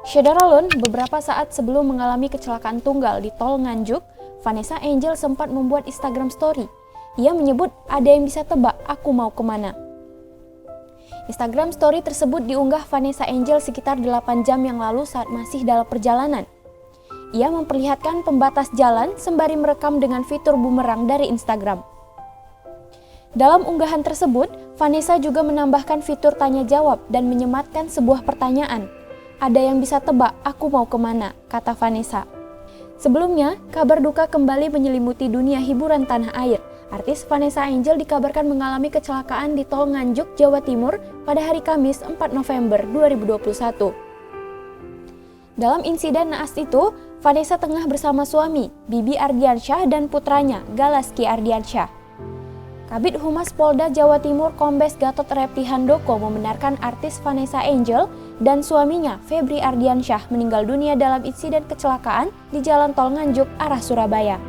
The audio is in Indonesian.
Syederalun, beberapa saat sebelum mengalami kecelakaan tunggal di tol Nganjuk, Vanessa Angel sempat membuat Instagram story. Ia menyebut, ada yang bisa tebak aku mau kemana. Instagram story tersebut diunggah Vanessa Angel sekitar 8 jam yang lalu saat masih dalam perjalanan. Ia memperlihatkan pembatas jalan sembari merekam dengan fitur bumerang dari Instagram. Dalam unggahan tersebut, Vanessa juga menambahkan fitur tanya jawab dan menyematkan sebuah pertanyaan. Ada yang bisa tebak aku mau kemana, kata Vanessa. Sebelumnya, kabar duka kembali menyelimuti dunia hiburan tanah air. Artis Vanessa Angel dikabarkan mengalami kecelakaan di tol Nganjuk, Jawa Timur pada hari Kamis 4 November 2021. Dalam insiden naas itu, Vanessa tengah bersama suami, Bibi Ardiansyah dan putranya, Galaski Ardiansyah. Kabid Humas Polda Jawa Timur Kombes Gatot Repty Handoko membenarkan artis Vanessa Angel dan suaminya Febri Ardiansyah meninggal dunia dalam insiden kecelakaan di Jalan Tol Nganjuk arah Surabaya.